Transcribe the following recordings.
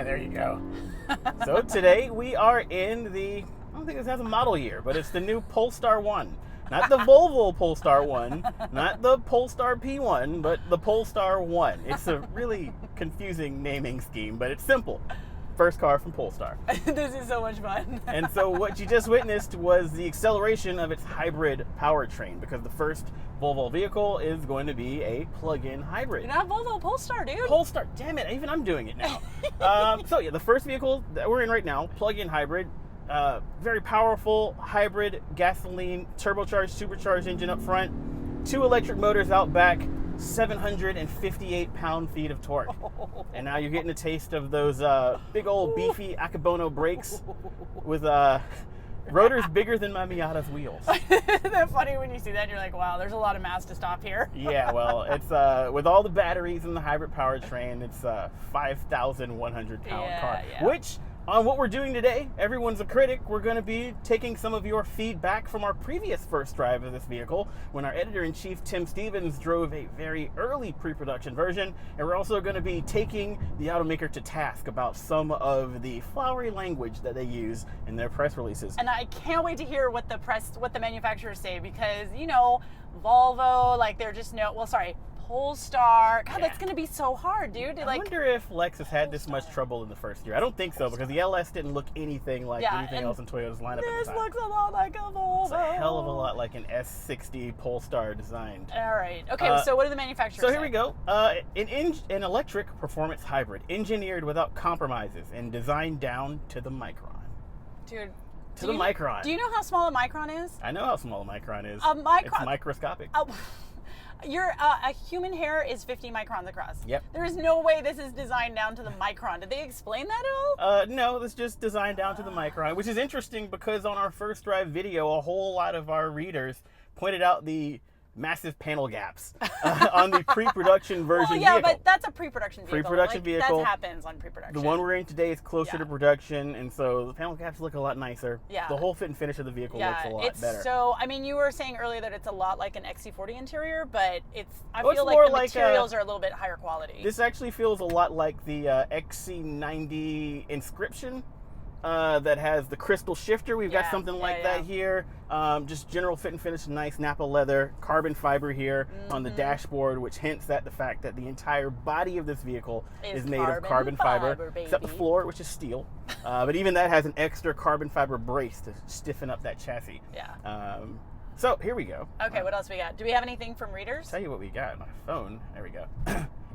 Yeah, there you go. So today we are in the, I don't think this has a model year, but it's the new Polestar 1. Not the Volvo Polestar 1, not the Polestar P1, but the Polestar 1. It's a really confusing naming scheme, but it's simple. First car from Polestar. This is so much fun. And so what you just witnessed was the acceleration of its hybrid powertrain, because the first Volvo vehicle is going to be a plug-in hybrid. You're not Volvo, Polestar, dude. Polestar, damn it, even I'm doing it now. So yeah, the first vehicle that we're in right now, plug-in hybrid, very powerful hybrid gasoline, turbocharged, supercharged engine up front, 2 electric motors out back, 758 pound-feet of torque. And now you're getting a taste of those big old beefy Akabono brakes with rotors bigger than my Miata's wheels. Isn't that funny when you see that? You're like, wow, there's a lot of mass to stop here. Yeah, well, it's with all the batteries in the hybrid powertrain, it's a 5,100 pound car. Yeah. Which, on what we're doing today, everyone's a critic. We're going to be taking some of your feedback from our previous first drive of this vehicle, when our editor-in-chief, Tim Stevens, drove a very early pre-production version. And we're also going to be taking the automaker to task about some of the flowery language that they use in their press releases. And I can't wait to hear what the manufacturers say, because, you know, Volvo, like, they're just Polestar. God, that's going to be so hard, dude. I wonder if Lexus had this much trouble in the first year. I don't think so, because the LS didn't look anything like anything else in Toyota's lineup at the This time. looks a lot like a Volvo. It's a hell of a lot like an S60 Polestar designed. All right. Okay, so what do the manufacturers say? So here we go. An electric performance hybrid, engineered without compromises and designed down to the micron. Dude. To the micron. Do you know how small a micron is? I know how small a micron is. A micron. It's microscopic. A human hair is 50 microns across. Yep. There is no way this is designed down to the micron. Did they explain that at all? No, it's just designed down to the micron, which is interesting because on our first drive video, a whole lot of our readers pointed out the massive panel gaps on the pre-production version vehicle. But that's a pre-production vehicle. Pre-production vehicle. That happens on pre-production. The one we're in today is closer to production, and so the panel gaps look a lot nicer. Yeah. The whole fit and finish of the vehicle looks a lot better. So, I mean, you were saying earlier that it's a lot like an XC40 interior, but I feel more like the materials are a little bit higher quality. This actually feels a lot like the XC90 Inscription. That has the crystal shifter. We've got something like that here. Just general fit and finish, nice Napa leather, carbon fiber here on the dashboard, which hints at the fact that the entire body of this vehicle is made of carbon fiber, except the floor, which is steel. But even that has an extra carbon fiber brace to stiffen up that chassis. Yeah. So here we go. Okay, what else we got? Do we have anything from readers? I'll tell you what we got. My phone. There we go.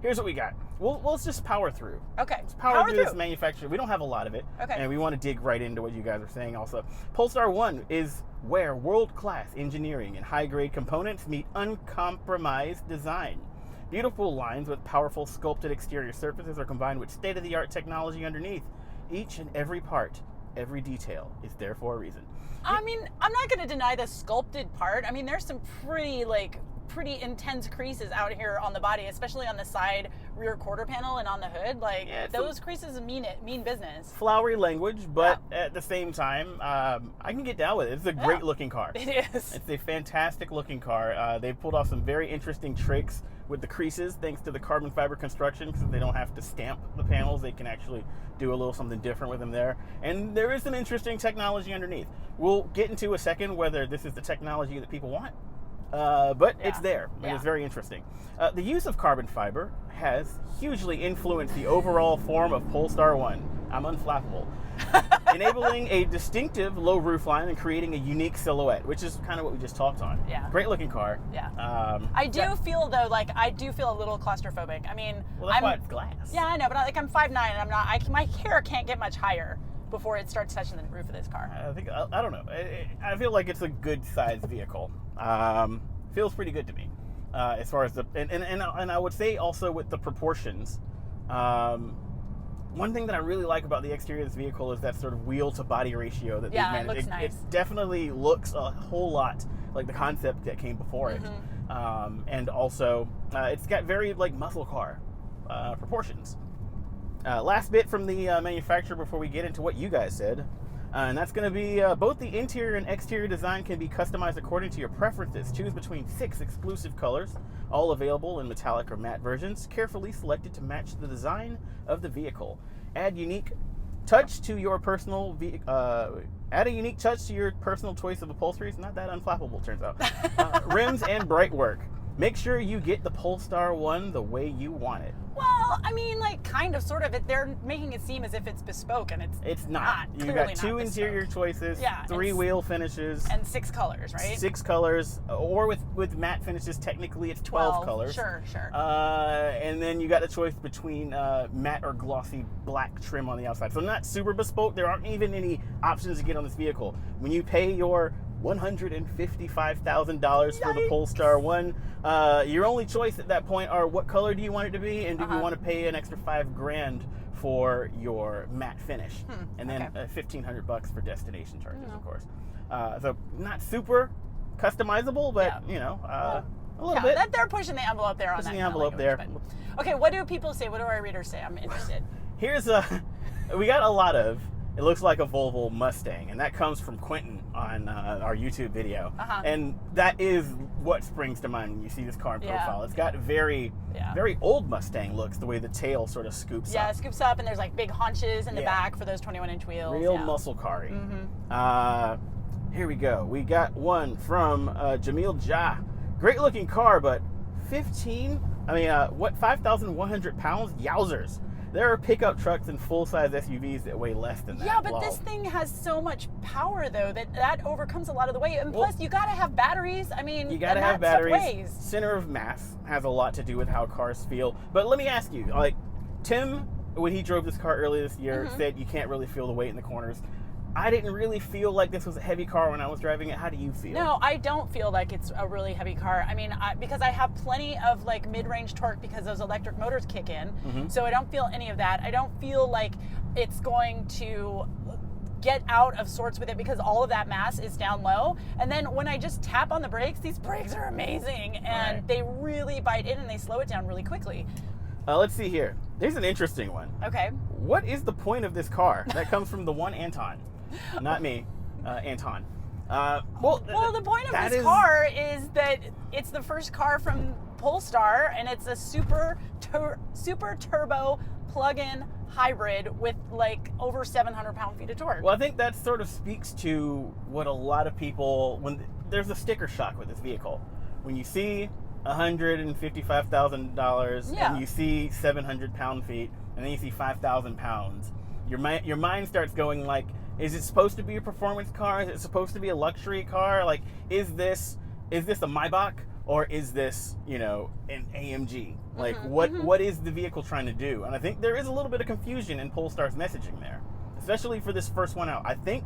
Here's what we got. Let's just power through. Okay. Let's power through this manufacturer. We don't have a lot of it. Okay. And we want to dig right into what you guys are saying also. Polestar 1 is where world-class engineering and high-grade components meet uncompromised design. Beautiful lines with powerful sculpted exterior surfaces are combined with state-of-the-art technology underneath. Each and every part, every detail is there for a reason. I mean, I'm not going to deny the sculpted part. I mean, there's some pretty intense creases out here on the body, especially on the side rear quarter panel and on the hood. Like, those creases mean business. Flowery language, but at the same time, I can get down with it. It's a great looking car. It is. It's a fantastic looking car. They pulled off some very interesting tricks with the creases, thanks to the carbon fiber construction, because they don't have to stamp the panels. They can actually do a little something different with them there. And there is some interesting technology underneath. We'll get into a second whether this is the technology that people want. But it's there, and it's very interesting. The use of carbon fiber has hugely influenced the overall form of Polestar 1. I'm unflappable. Enabling a distinctive low roofline and creating a unique silhouette, which is kind of what we just talked on. Yeah. Great looking car. Yeah. I do feel, though, I feel a little claustrophobic. I mean, well, that's why it's glass. Yeah, I know, but I'm 5'9", and my hair can't get much higher before it starts touching the roof of this car. I don't know. I feel like it's a good sized vehicle. Feels pretty good to me, as far as the and I would say also with the proportions. One thing that I really like about the exterior of this vehicle is that sort of wheel to body ratio that they've managed. It looks nice. It definitely looks a whole lot like the concept that came before it, and also it's got very muscle car proportions. Last bit from the manufacturer before we get into what you guys said. And that's going to be both the interior and exterior design can be customized according to your preferences. Choose between 6 exclusive colors, all available in metallic or matte versions, carefully selected to match the design of the vehicle. Add a unique touch to your personal choice of upholstery. It's not that unflappable, turns out. Rims and bright work. Make sure you get the Polestar 1 the way you want it. Well, I mean, like, kind of, sort of. They're making it seem as if it's bespoke, and it's not. You got 2 interior choices, 3 wheel finishes, and 6 colors, right? 6 colors, or with matte finishes, technically it's 12 colors. Sure. And then you got the choice between matte or glossy black trim on the outside. So not super bespoke. There aren't even any options to get on this vehicle. When you pay your $155,000 for the Polestar 1. Your only choice at that point are what color do you want it to be, and do you want to pay an extra $5,000 for your matte finish, and then $1,500 for destination charges, of course. So not super customizable, but a little bit. They're pushing the envelope there on that. Pushing the envelope there. But, okay, what do people say? What do our readers say? I'm interested. We got a lot of. It looks like a Volvo Mustang, and that comes from Quentin on our YouTube video. And that is what springs to mind when you see this car in profile. It's got very old Mustang looks, the way the tail sort of scoops up. Yeah, it scoops up, and there's like big haunches in the back for those 21-inch wheels. Real muscle car-y. Here we go. We got one from Jamil Jah. Great looking car, but 5,100 pounds? Yowzers. There are pickup trucks and full-size SUVs that weigh less than that. Yeah, but this thing has so much power, though, that overcomes a lot of the weight. And plus, you got to have batteries. I mean, you got to have batteries. Center of mass has a lot to do with how cars feel. But let me ask you, like, Tim, when he drove this car earlier this year, said you can't really feel the weight in the corners. I didn't really feel like this was a heavy car when I was driving it. How do you feel? No, I don't feel like it's a really heavy car. I mean, because I have plenty of like mid-range torque because those electric motors kick in. So I don't feel any of that. I don't feel like it's going to get out of sorts with it because all of that mass is down low. And then when I just tap on the brakes, these brakes are amazing. And they really bite in and they slow it down really quickly. Let's see here. There's an interesting one. Okay. What is the point of this car? That comes from the one Anton. Not me, Anton. Well, the point of this car is that it's the first car from Polestar, and it's a super turbo plug-in hybrid with like over 700 pound-feet of torque. Well, I think that sort of speaks to what a lot of people, when there's a sticker shock with this vehicle. When you see $155,000 and you see 700 pound-feet, and then you see 5,000 pounds, your mind starts going like, is it supposed to be a performance car? Is it supposed to be a luxury car? Like, is this a Maybach, or is this, an AMG? Like, what is the vehicle trying to do? And I think there is a little bit of confusion in Polestar's messaging there, especially for this first one out. I think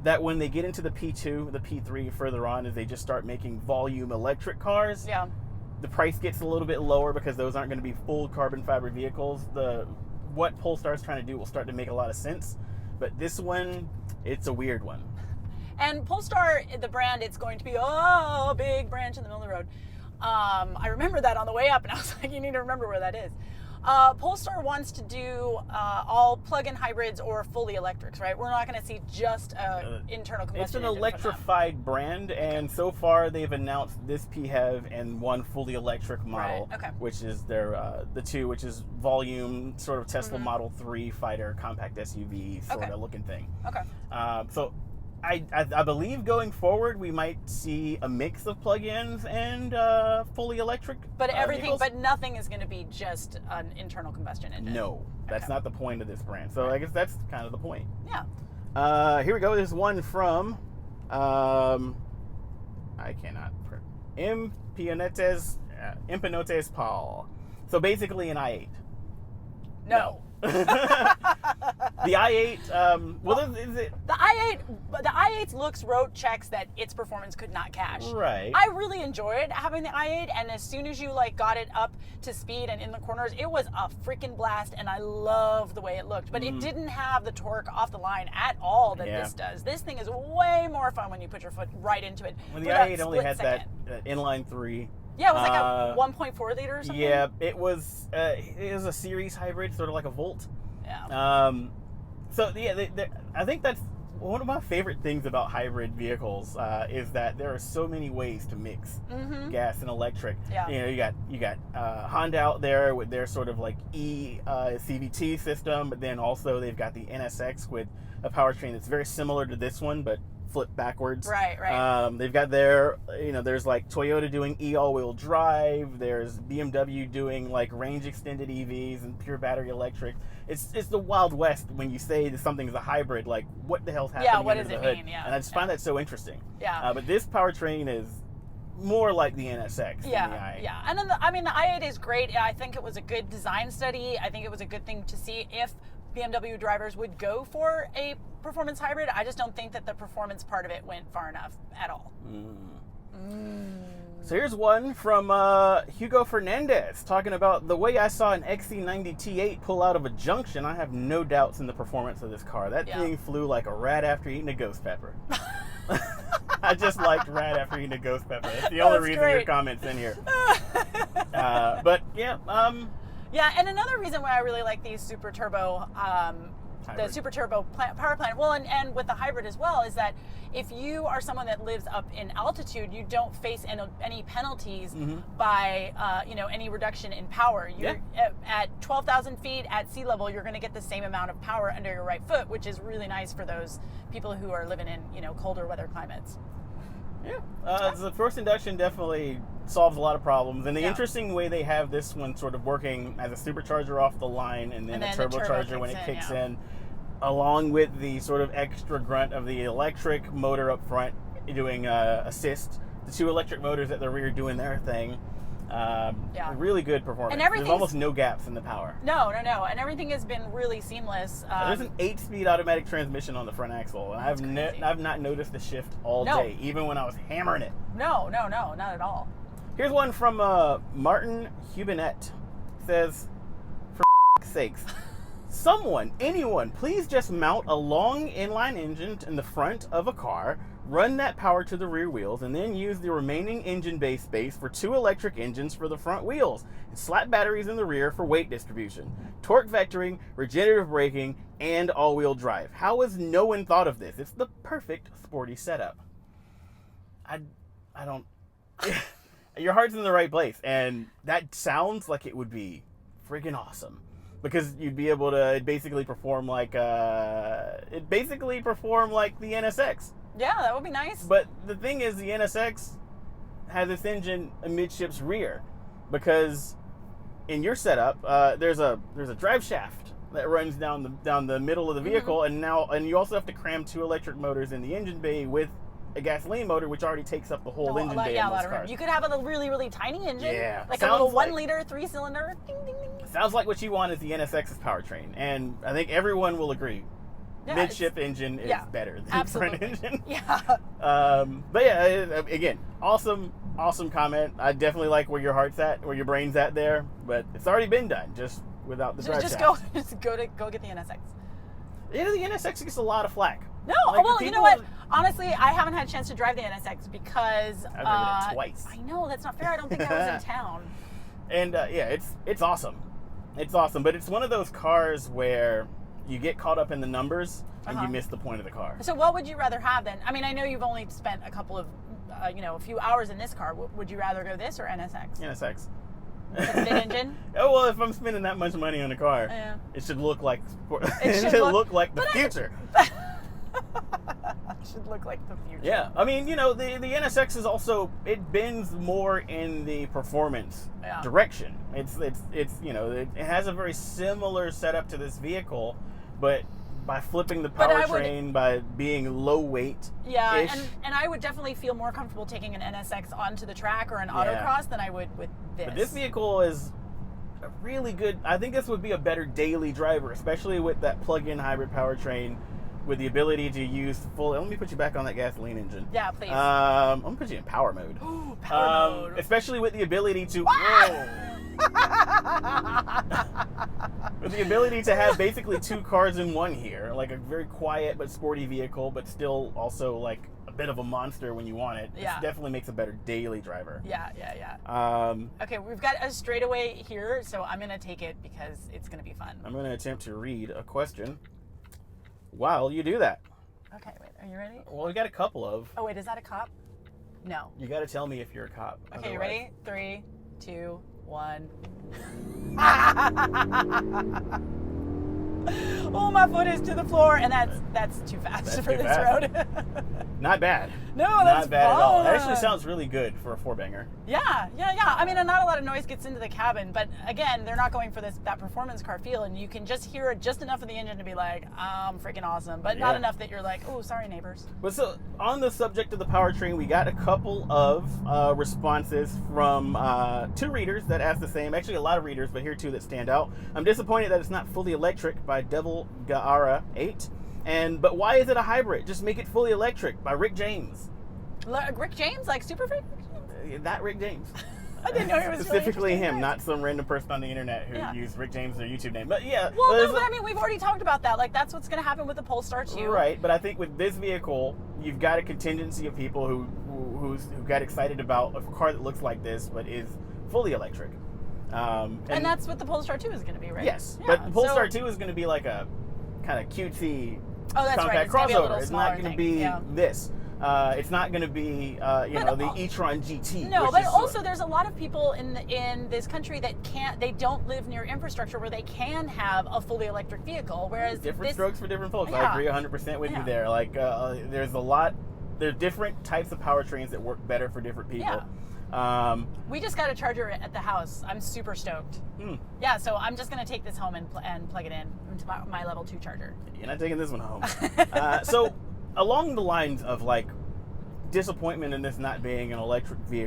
that when they get into the P2, the P3 further on, as they just start making volume electric cars, the price gets a little bit lower because those aren't going to be full carbon fiber vehicles. What Polestar is trying to do will start to make a lot of sense. But this one, it's a weird one. And Polestar, the brand, it's going to be a big branch in the middle of the road. I remember that on the way up, and I was like, you need to remember where that is. Polestar wants to do all plug-in hybrids or fully electrics, right? We're not going to see just internal combustion. It's an electrified brand, and so far they've announced this PHEV and one fully electric model, which is their the two, which is volume sort of Tesla Model 3 fighter compact SUV sort of looking thing. So I believe going forward we might see a mix of plug-ins and fully electric. But everything, but nothing is going to be just an internal combustion engine. No, that's not the point of this brand. So I guess that's kind of the point. Yeah. Here we go. There's one from I cannot. Empinotes Paul. So basically an i8. No. The i8, the i8 looks wrote checks that its performance could not cash. Right. I really enjoyed having the i8, and as soon as you got it up to speed and in the corners, it was a freaking blast, and I love the way it looked. But it didn't have the torque off the line at all that this does. This thing is way more fun when you put your foot right into it. When the i8 only had that inline 3. Yeah, it was like a 1.4 liter or something. Yeah, it was a series hybrid, sort of like a Volt. Yeah. So yeah, I think that's one of my favorite things about hybrid vehicles is that there are so many ways to mix gas and electric. Yeah. You know, you got Honda out there with their sort of like CVT system, but then also they've got the NSX with a powertrain that's very similar to this one, but flip backwards. Right. They've got their, there's like Toyota doing all-wheel drive. There's BMW doing like range extended EVs and pure battery electric. It's the Wild West when you say that something's a hybrid. Like, what the hell's happening? Yeah, what under does the it hood? mean? Yeah. And I just find that so interesting. Yeah. But this powertrain is more like the NSX than the i8. Yeah. And then the i8 is great. Yeah, I think it was a good design study. I think it was a good thing to see if BMW drivers would go for a performance hybrid. I just don't think that the performance part of it went far enough at all. So here's one from Hugo Fernandez talking about the way I saw an XC90 T8 pull out of a junction. I have no doubts in the performance of this car. That thing flew like a rat after eating a ghost pepper. I just liked rat after eating a ghost pepper. That's the only reason your comment's in here. But yeah. Yeah, and another reason why I really like these super turbo, the super turbo power plant, well, and with the hybrid as well, is that if you are someone that lives up in altitude, you don't face any penalties by any reduction in power. You're at 12,000 feet at sea level, you're going to get the same amount of power under your right foot, which is really nice for those people who are living in colder weather climates. Yeah, the forced induction definitely solves a lot of problems, and the interesting way they have this one sort of working as a supercharger off the line, and then a turbocharger when it kicks in, along with the sort of extra grunt of the electric motor up front doing assist, the two electric motors at the rear doing their thing. Really good performance. And there's almost no gaps in the power. No. And everything has been really seamless. There's an 8-speed automatic transmission on the front axle, and I've not noticed the shift all day, even when I was hammering it. No, not at all. Here's one from Martin Hubinet. Says, for sakes, anyone, please just mount a long inline engine in the front of a car, run that power to the rear wheels, and then use the remaining engine bay space for 2 electric engines for the front wheels, and slap batteries in the rear for weight distribution, torque vectoring, regenerative braking, and all-wheel drive. How has no one thought of this? It's the perfect sporty setup. I don't... Your heart's in the right place, and that sounds like it would be friggin' awesome. Because you'd be able to basically perform like the NSX. Yeah, that would be nice. But the thing is, the NSX has its engine amidships rear, because in your setup, there's a drive shaft that runs down the middle of the vehicle, and you also have to cram 2 electric motors in the engine bay with a gasoline motor, which already takes up the whole engine bay in most cars. You could have a really, really tiny engine, like a little little 1-liter 3-cylinder. Ding, ding, ding. Sounds like what you want is the NSX's powertrain, and I think everyone will agree. Yeah, Midship engine is better than front engine. Yeah. But yeah, again, awesome comment. I definitely like where your heart's at, where your brain's at there, but it's already been done, just without the drive shaft. Just go get the NSX. Yeah, the NSX gets a lot of flack. No, well, you know what? Honestly, I haven't had a chance to drive the NSX because I've driven it twice. I know, that's not fair. I don't think I was in town. And it's awesome. It's awesome, but it's one of those cars where you get caught up in the numbers and you miss the point of the car. So what would you rather have then? I mean, I know you've only spent a couple of, a few hours in this car. Would you rather go this or NSX? NSX. Big engine? Oh, well, if I'm spending that much money on a car, it should look like it should look like the future. Should look like the future. Yeah, I mean, the NSX is also, it bends more in the performance direction. It has a very similar setup to this vehicle, but by flipping the powertrain, by being low weight. Yeah, and I would definitely feel more comfortable taking an NSX onto the track or an autocross than I would with this. But this vehicle is a really good, I think this would be a better daily driver, especially with that plug-in hybrid powertrain, with the ability to use full. Let me put you back on that gasoline engine. Yeah, please. I'm gonna put you in power mode. Ooh, power mode. Especially with the ability to. With the ability to have basically 2 cars in one here, like a very quiet but sporty vehicle, but still also like a bit of a monster when you want it. Yeah. It definitely makes a better daily driver. Yeah. Okay, we've got a straightaway here, so I'm gonna take it because it's gonna be fun. I'm gonna attempt to read a question while you do that. Okay, wait. Are you ready? Well, we got a couple of. Oh, wait. Is that a cop? No. You got to tell me if you're a cop. Okay, you ready? 3, 2, 1. Oh, my foot is to the floor, and that's too fast for this road. Not bad. No, that's not bad fun. at all. That actually sounds really good for a 4-banger. Yeah. I mean, not a lot of noise gets into the cabin, but again, they're not going for that performance car feel, and you can just hear it just enough of the engine to be like, freaking awesome, but not enough that you're like, oh, sorry, neighbors. But so, on the subject of the powertrain, we got a couple of responses from 2 readers that asked the same. Actually, a lot of readers, but here are 2 that stand out. I'm disappointed that it's not fully electric by Devil Gaara 8. But why is it a hybrid? Just make it fully electric by Rick James. Rick James, like super fan? That Rick James. I didn't know he was specifically really him, not some random person on the internet who used Rick James their YouTube name. But yeah. Well, but I mean, we've already talked about that. Like, that's what's going to happen with the Polestar 2. Right, but I think with this vehicle, you've got a contingency of people who got excited about a car that looks like this but is fully electric. And that's what the Polestar 2 is going to be, right? Yes, but the Polestar 2 is going to be like a kind of cutesy compact crossover. It's not going to be this. It's not going to be, the e-tron GT. No, but also there's a lot of people in this country that they don't live near infrastructure where they can have a fully electric vehicle. Whereas different strokes for different folks. I agree 100% with you there. Like, there are different types of powertrains that work better for different people. Yeah. We just got a charger at the house. I'm super stoked. Yeah, so I'm just going to take this home and plug it into my level 2 charger. You're not taking this one home. So along the lines of like disappointment in this not being an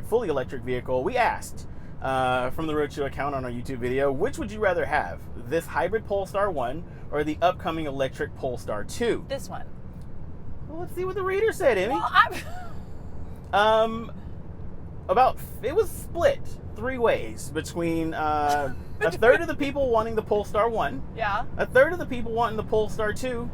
fully electric vehicle, we asked from the Roadshow account on our YouTube video, which would you rather have? This hybrid Polestar 1 or the upcoming electric Polestar 2? This one. Well, let's see what the reader said, Emme. Well, it was split 3 ways between a third of the people wanting the Polestar 1, a third of the people wanting the Polestar 2,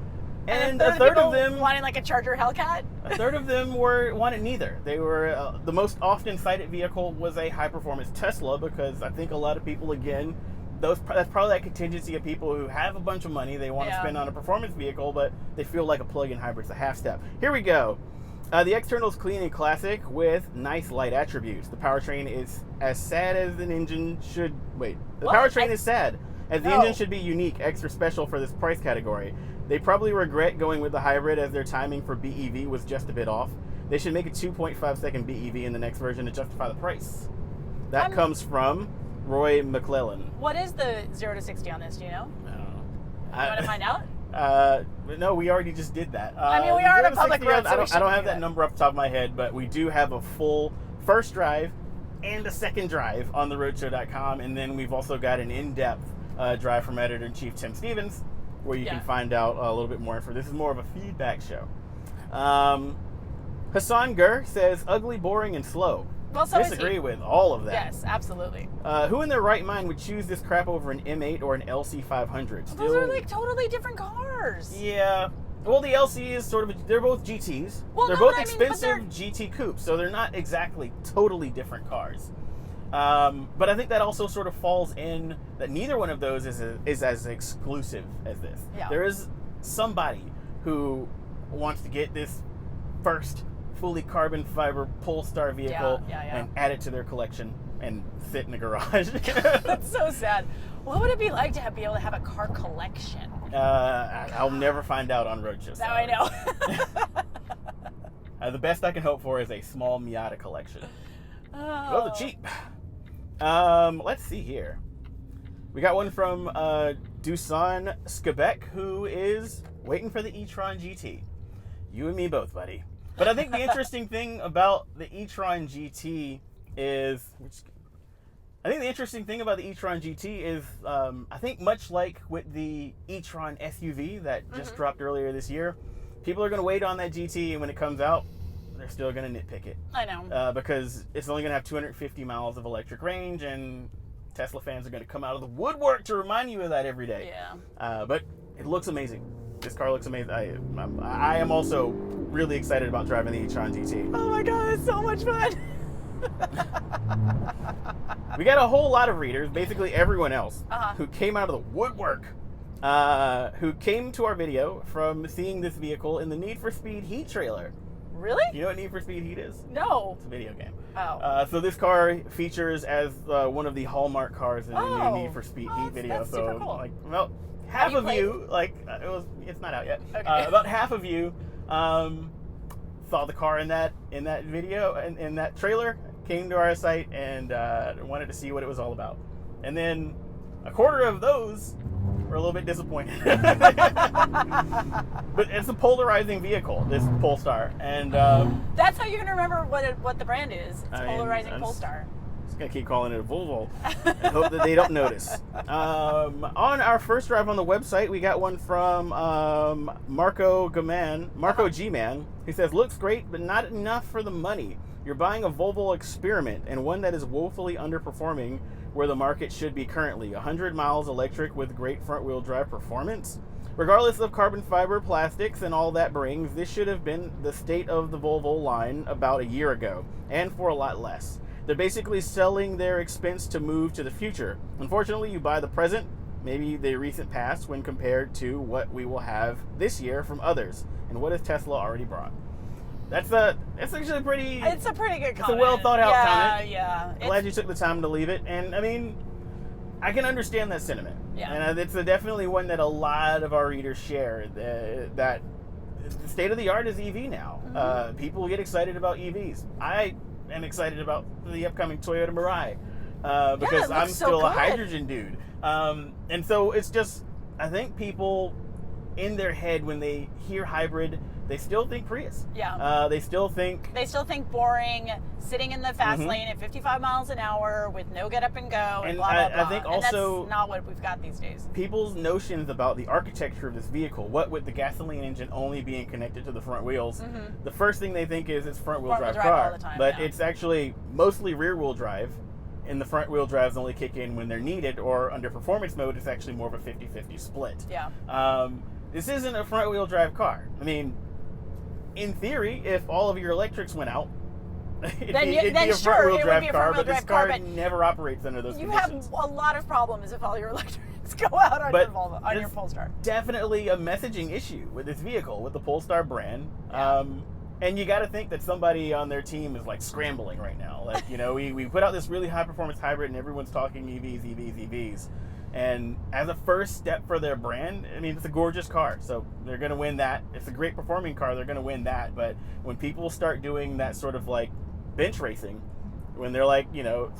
and a third of them wanting like a Charger Hellcat. A third of them wanted neither. They were the most often cited vehicle was a high performance Tesla, because I think a lot of people, again, that's probably that contingency of people who have a bunch of money they want to spend on a performance vehicle, but they feel like a plug-in hybrid's a half step. Here we go. The external is clean and classic with nice light attributes. The powertrain is as sad as an engine should. Wait, the powertrain is sad as the engine should be unique, extra special for this price category. They probably regret going with the hybrid as their timing for BEV was just a bit off. They should make a 2.5 second BEV in the next version to justify the price. That comes from Roy McClellan. What is the 0 to 60 on this? Do you know? I don't know. You want to find out? No, we already just did that. I mean, we are on a public road, I don't have that number off the top of my head, but we do have a full first drive and a second drive on the roadshow.com, and then we've also got an in-depth drive from editor-in-chief Tim Stevens, where you can find out a little bit more info. This is more of a feedback show. Hassan Gur says, ugly, boring, and slow. Well, so disagree with all of that. Yes, absolutely. Who in their right mind would choose this crap over an M8 or an LC500? Those are like totally different cars. Yeah. Well, the LC is sort of they're both GTs. Well, they're both expensive GT coupes, so they're not exactly totally different cars. But I think that also sort of falls in that neither one of those is as exclusive as this. Yeah. There is somebody who wants to get this first fully carbon fiber Polestar vehicle and add it to their collection and sit in a garage. That's so sad. What would it be like to be able to have a car collection? I'll never find out on Roadshow. Now I know. The best I can hope for is a small Miata collection. Oh. Those are cheap. Let's see here. We got one from Dusan Skabek, who is waiting for the e-tron GT. You and me both, buddy. But I think the interesting thing about the e-tron GT is, I think much like with the e-tron SUV that just dropped earlier this year, people are going to wait on that GT, and when it comes out, they're still going to nitpick it. I know. Because it's only going to have 250 miles of electric range, and Tesla fans are going to come out of the woodwork to remind you of that every day. Yeah. But it looks amazing. This car looks amazing. I am also really excited about driving the e-tron GT. Oh my god, it's so much fun. We got a whole lot of readers, basically everyone else, who came out of the woodwork who came to our video from seeing this vehicle in the Need for Speed Heat trailer. Really? You know what Need for Speed Heat is? No. It's a video game. Oh. So this car features as one of the hallmark cars in the new Need for Speed Heat video. That's so super cool. like, well, half of you, like, it's not out yet. Okay. About half of you saw the car in that video and in that trailer, came to our site and wanted to see what it was all about. And then a quarter of those were a little bit disappointed. But it's a polarizing vehicle, this Polestar, and that's how you're gonna remember what the brand is. It's polarizing Polestar. Just gonna keep calling it a Volvo and hope that they don't notice. On our first drive on the website, we got one from Marco G-Man. He says, looks great, but not enough for the money. You're buying a Volvo Experiment, and one that is woefully underperforming where the market should be currently. 100 miles electric with great front-wheel drive performance. Regardless of carbon fiber, plastics, and all that brings, this should have been the state of the Volvo line about a year ago, and for a lot less. They're basically selling their expense to move to the future. Unfortunately, you buy the present, maybe the recent past, when compared to what we will have this year from others, and what has Tesla already brought. That's actually a pretty... It's a pretty good comment. It's a well thought out comment. Yeah. Glad you took the time to leave it. And I mean, I can understand that sentiment. Yeah. And it's definitely one that a lot of our readers share, that the state of the art is EV now. Mm-hmm. People get excited about EVs. I am excited about the upcoming Toyota Mirai because I'm still a hydrogen dude. And so it's just, I think people in their head when they hear hybrid, they still think Prius. Yeah. They still think boring, sitting in the fast lane at 55 miles an hour with no get up and go, and blah, blah, blah. I think also, and that's not what we've got these days. People's notions about the architecture of this vehicle, what with the gasoline engine only being connected to the front wheels, the first thing they think is it's front-wheel drive car. All the time, but it's actually mostly rear-wheel drive, and the front-wheel drives only kick in when they're needed, or under performance mode, it's actually more of a 50-50 split. Yeah. This isn't a front-wheel drive car. I mean, in theory, if all of your electrics went out, it'd be a front-wheel drive car, but this car never operates under those conditions. You have a lot of problems if all your electrics go out on your Volvo, on your Polestar. Definitely a messaging issue with this vehicle, with the Polestar brand. Yeah. And you got to think that somebody on their team is like scrambling right now. Like, you know, we put out this really high-performance hybrid, and everyone's talking EVs. And as a first step for their brand, I mean, it's a gorgeous car, so they're going to win that. It's a great performing car, they're going to win that. But when people start doing that sort of like bench racing, when they're like, you know,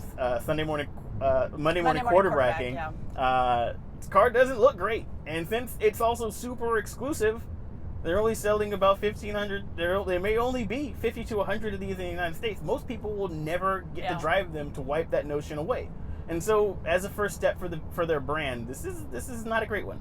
Monday morning quarterbacking, this car doesn't look great. And since it's also super exclusive, they're only selling about 1,500. There may only be 50 to 100 of these in the United States. Most people will never get to drive them to wipe that notion away. And so, as a first step for their brand, this is not a great one.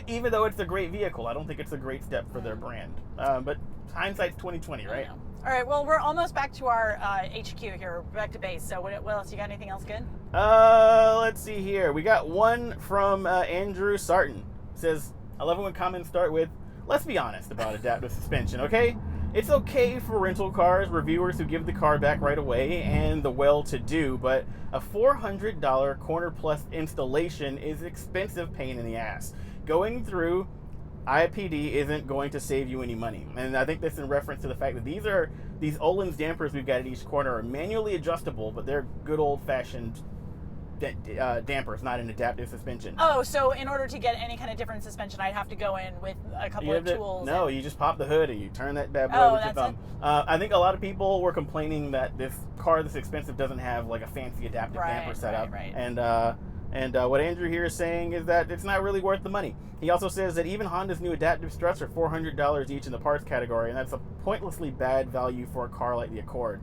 Even though it's a great vehicle, I don't think it's a great step for their brand. But hindsight's 2020, right? All right. Well, we're almost back to our HQ here, back to base. So, what else? You got anything else good? Let's see here. We got one from Andrew Sarton. It says, "I love it when comments start with, let's be honest about adaptive suspension, okay? It's okay for rental cars, reviewers who give the car back right away, and the well-to-do, but a $400 Corner Plus installation is expensive pain in the ass. Going through IPD isn't going to save you any money." And I think that's in reference to the fact that these Öhlins dampers we've got at each corner are manually adjustable, but they're good old-fashioned dampers, not an adaptive suspension. Oh, so in order to get any kind of different suspension, I'd have to go in with a couple of tools. No, you just pop the hood and you turn that bad boy with your thumb. I think a lot of people were complaining that this car this expensive doesn't have like a fancy adaptive damper setup. Right. And what Andrew here is saying is that it's not really worth the money. He also says that even Honda's new adaptive struts are $400 each in the parts category, and that's a pointlessly bad value for a car like the Accord.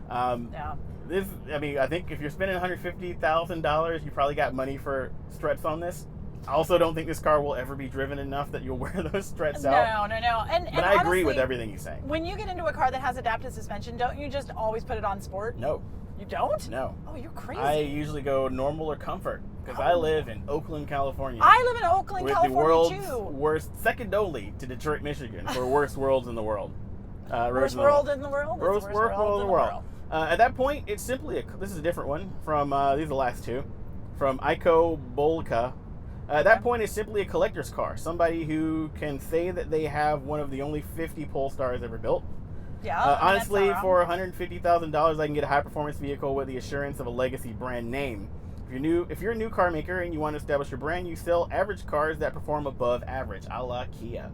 I think if you're spending $150,000, you probably got money for struts on this. I also don't think this car will ever be driven enough that you'll wear those struts out. No. But I agree with everything he's saying. When you get into a car that has adaptive suspension, don't you just always put it on sport? No. You don't? No. Oh, you're crazy. I usually go normal or comfort because I live in Oakland, California. I live in Oakland, California, with the world's worst, second only to Detroit, Michigan, for worst worlds in the world. Worst world in the world? Worst world in the world. At that point, it's simply this is a different one from these are the last two, from Iko Bolka. At that point, it's simply a collector's car. Somebody who can say that they have one of the only 50 Polestars ever built. Yeah. Honestly, for $150,000, I can get a high-performance vehicle with the assurance of a legacy brand name. If you're a new car maker and you want to establish your brand, you sell average cars that perform above average, a la Kia.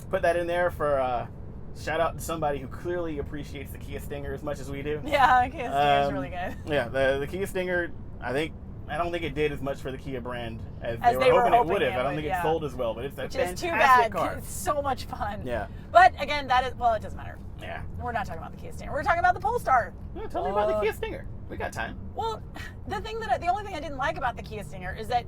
Put that in there for shout out to somebody who clearly appreciates the Kia Stinger as much as we do. Yeah, the Kia Stinger is really good. Yeah, the Kia Stinger, I don't think it did as much for the Kia brand as they were hoping it would have. I don't think it sold as well, but it's a fantastic car. It's so much fun. Yeah. But again, it doesn't matter. Yeah. We're not talking about the Kia Stinger. We're talking about the Polestar. Yeah, tell me about the Kia Stinger. We got time. Well, the only thing I didn't like about the Kia Stinger is that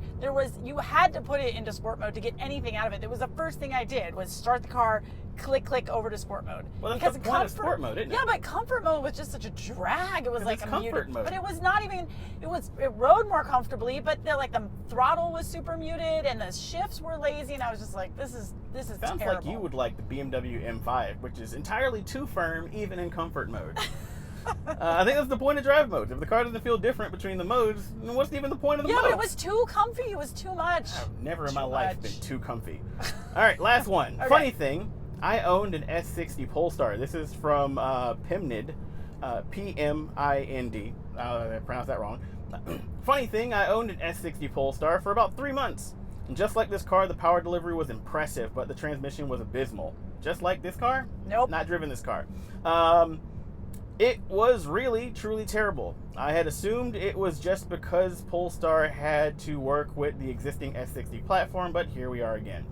you had to put it into sport mode to get anything out of it. It was the first thing I did was start the car, click over to sport mode. Well, that's the point of sport mode, isn't it? Yeah, but comfort mode was just such a drag. It was like a comfort mode. But it was not even. It rode more comfortably, but the throttle was super muted and the shifts were lazy, and I was just like, this is Sounds terrible. like you would like the BMW M5, which is entirely too firm, even in comfort mode. I think that's the point of drive modes. If the car doesn't feel different between the modes, then what's even the point of the modes? Yeah, but it was too comfy. It was too much. I've never in my life been too comfy. All right, last one. Okay. Funny thing, I owned an S60 Polestar. This is from Pimnid, P-M-I-N-D. I pronounced that wrong. Funny thing, I owned an S60 Polestar for about 3 months. And just like this car, the power delivery was impressive, but the transmission was abysmal. Just like this car? Nope. Not driven this car. It was really, truly terrible. I had assumed it was just because Polestar had to work with the existing S60 platform, but here we are again.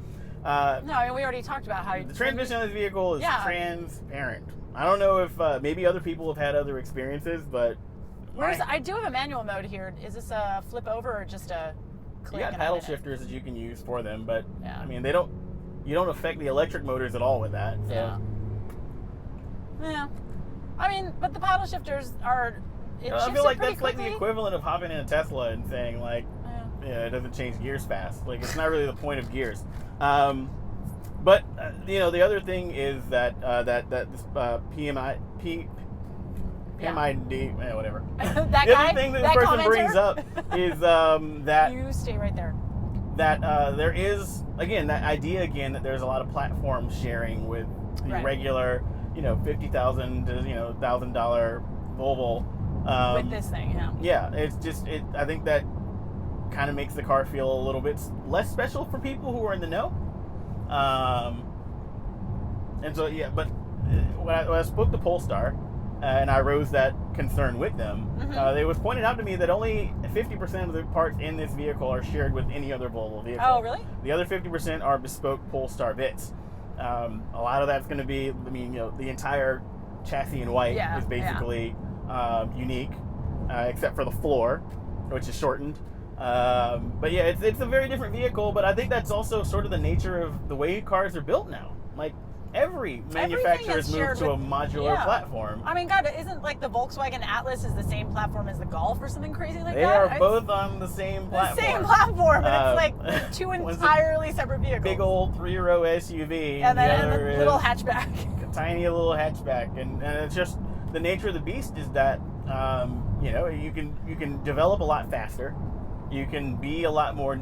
No, we already talked about how the transmission on this vehicle is transparent. I don't know if maybe other people have had other experiences, but I do have a manual mode here. Is this a flip over or just a click? You got paddle shifters that you can use for them, but yeah. I mean you don't affect the electric motors at all with that. So. Yeah. I mean, but the paddle shifters are. I feel like that's like the equivalent of hopping in a Tesla and saying like, it doesn't change gears fast. Like it's not really the point of gears. But the other thing is that this PMID, whatever. The other thing that this person brings up is that you stay right there. That there is that idea that there's a lot of platform sharing with the regular. $50,000 to $1,000 Volvo. With this thing, yeah. Yeah, it's just I think that kind of makes the car feel a little bit less special for people who are in the know. And so but when I spoke to Polestar and I raised that concern with them, it was pointed out to me that only 50% of the parts in this vehicle are shared with any other Volvo vehicle. Oh, really? The other 50% are bespoke Polestar bits. A lot of that's going to be, the entire chassis in white is basically unique, except for the floor, which is shortened. But yeah, it's a very different vehicle, but I think that's also sort of the nature of the way cars are built now. Like, every manufacturer has moved to a modular platform. I mean, God, isn't like the Volkswagen Atlas is the same platform as the Golf or something crazy like that? They are both on the same platform. The same platform, and it's like two entirely separate vehicles. Big old 3-row SUV, and then a little hatchback. A tiny little hatchback, and it's just the nature of the beast is that you can develop a lot faster. You can be a lot more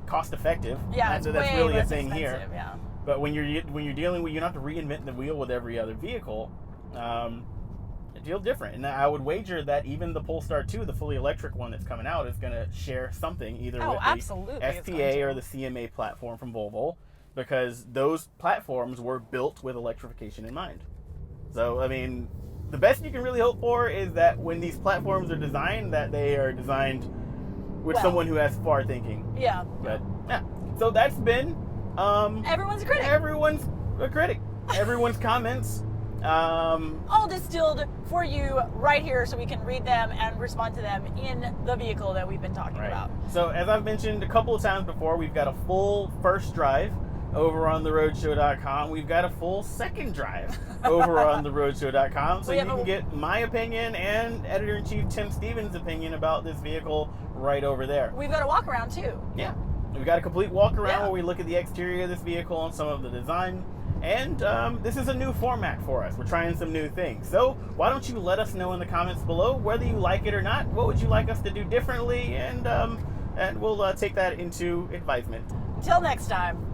cost effective. Yeah, that's really a thing here. here. Yeah. But when you're dealing with, you don't have to reinvent the wheel with every other vehicle. It feels different, and I would wager that even the Polestar 2, the fully electric one that's coming out, is going to share something either with the STA or the CMA platform from Volvo, because those platforms were built with electrification in mind. So I mean, the best you can really hope for is that when these platforms are designed, that they are designed with someone who has far thinking. Yeah. But yeah, so that's been. Everyone's a critic. Everyone's a critic. Everyone's comments. All distilled for you right here so we can read them and respond to them in the vehicle that we've been talking about. So as I've mentioned a couple of times before, we've got a full first drive over on the Roadshow.com. We've got a full second drive over on the Roadshow.com. So you can get my opinion and Editor-in-Chief Tim Stevens' opinion about this vehicle right over there. We've got a walk around too. Yeah. We've got a complete walk around where we look at the exterior of this vehicle and some of the design. And this is a new format for us. We're trying some new things. So why don't you let us know in the comments below whether you like it or not? What would you like us to do differently? And and we'll take that into advisement. Till next time.